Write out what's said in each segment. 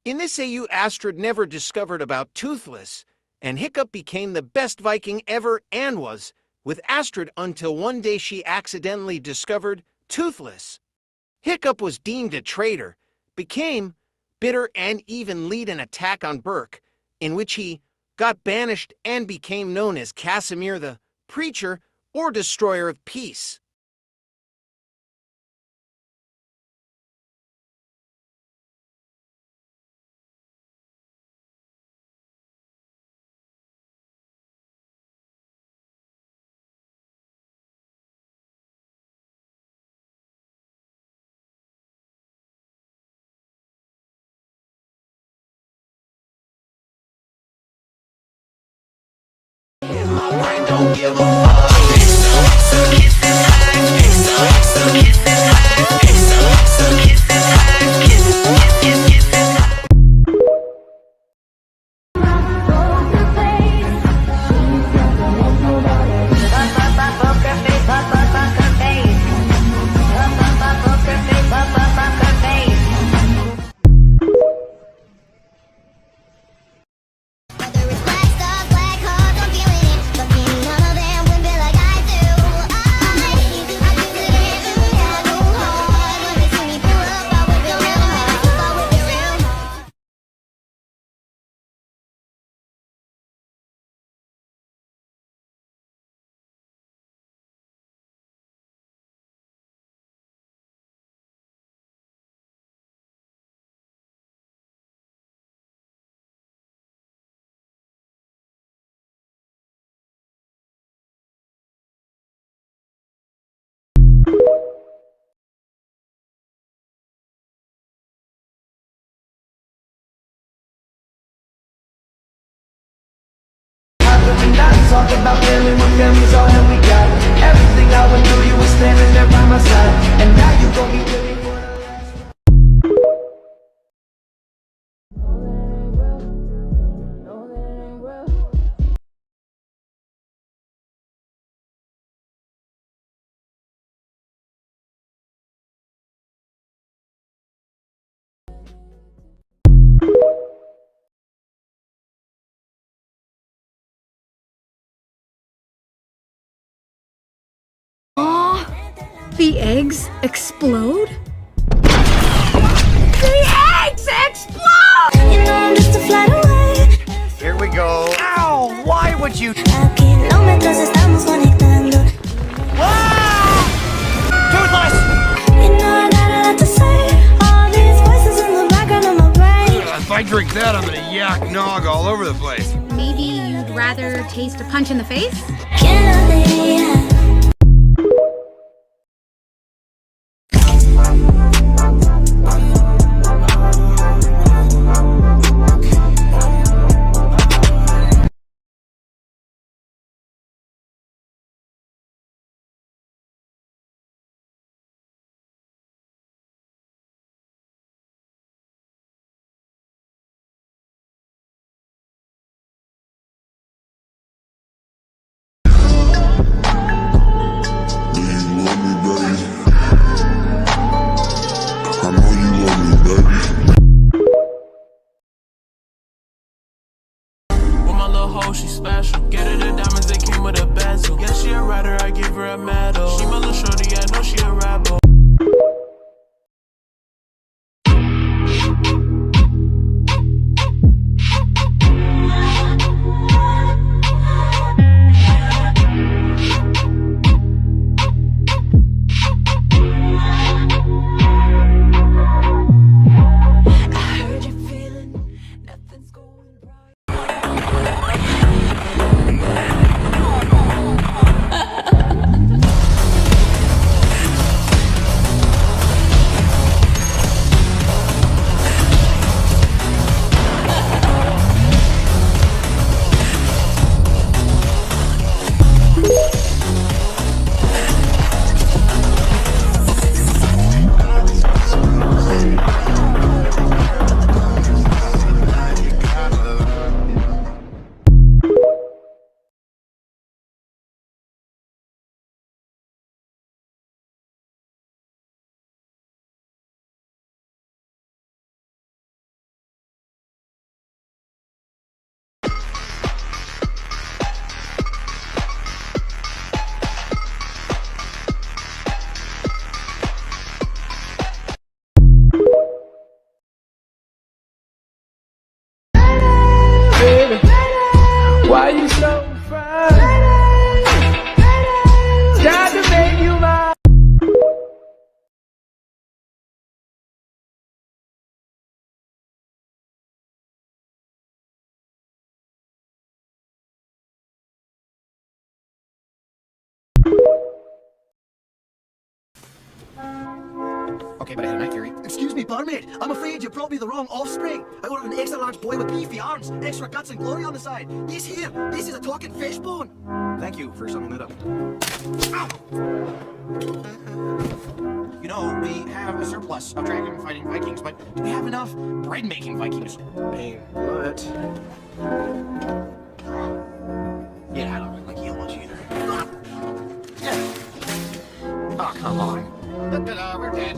In this AU, Astrid never discovered about Toothless, and Hiccup became the best Viking ever and was with Astrid until one day she accidentally discovered Toothless. Hiccup was deemed a traitor, became bitter, and even lead an attack on Burke, in which he got banished and became known as Casimir the Preacher or Destroyer of Peace. Don't give a fuck. Talk about family when family's all that we got. Everything I went through, you were standing there by my side. And now you gon' be with me for the last. The eggs explode? The eggs explode! You know I'm just a flight away. Here we go. Ow! Why would you? A kilómetros estamos conectando. Toothless! You know I got a lot to say. All these voices in the background of my brain. If I drink that, I'm gonna yak nog all over the place. Maybe you'd rather taste a punch in the face? Can't I Okay, but I had a night theory. Excuse me, barmaid. I'm afraid you're probably the wrong offspring. I ordered an extra large boy with beefy arms, extra guts and glory on the side. This here, this is a talking fish bone. Thank you for summing that up. Ow! You know, we have a surplus of dragon-fighting Vikings, but do we have enough bread-making Vikings? Pain. What? Yeah, I don't really like eel much either. Oh, come on. We're dead.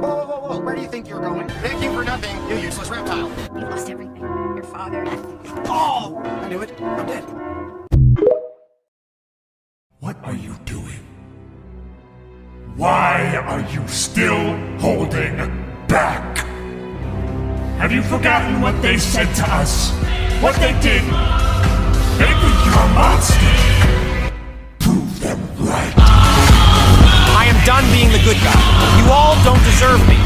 Whoa. Where do you think you're going? Thank you for nothing, you useless reptile. You lost everything. Your father. Oh! I knew it. I'm dead. What are you doing? Why are you still holding back? Have you forgotten what they said to us? What they did? They think you're a monster. Prove them right. I am done being the good guy. You all don't deserve me.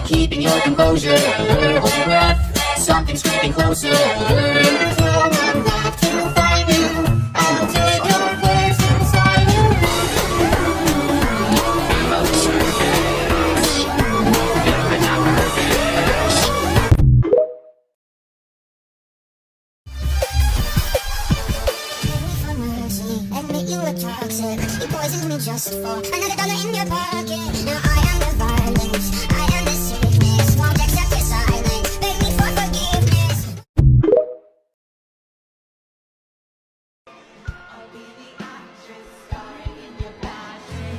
Keeping your composure, hold your breath, something's creeping closer. I'm not to find you, I will take your place inside you. Admit you were toxic, you poisoned me just for another dollar in your pocket. Now I am the violence, I am the sickness, won't accept your silence, beg me for forgiveness. I'll be the actress starring in your passion.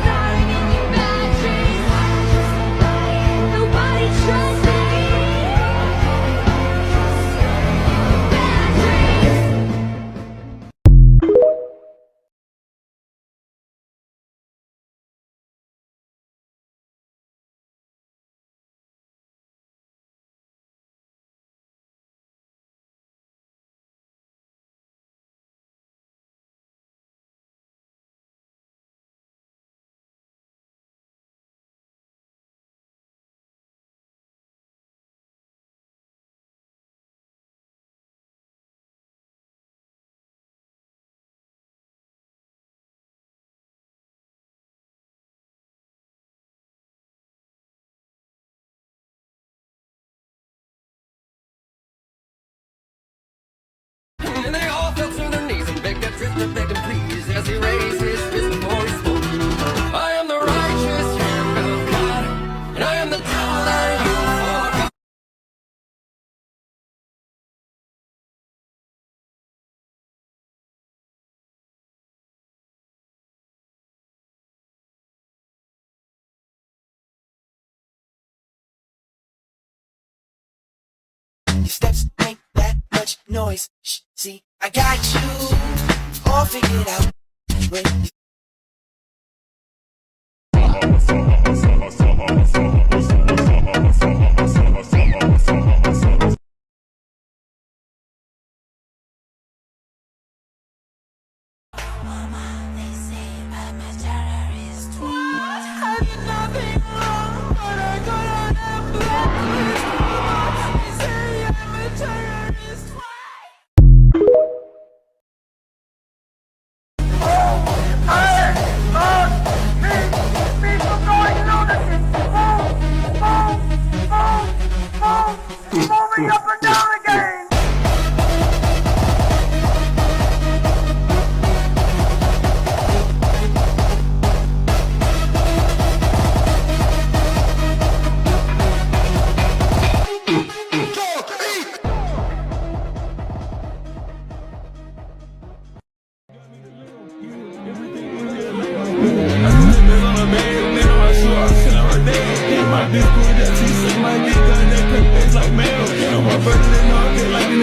Starring in your bad dreams. Nobody trusts me. And they all fell to their knees and begged that drifter, begged him please, as he raised his fist before he spoke. I am the righteous hand of God, and I am the devil that you forgot. Your steps make that much noise. Shh, see, I got you all figured out. When Mama, they say I'm a terrorist. What? I've done nothing wrong, but I got on a blacklist. Mama, they say I'm a terrorist. Why? moving up and down again. My bitch put that T-shirt, my dick on that cut face like mail. I'm a bird and all get like an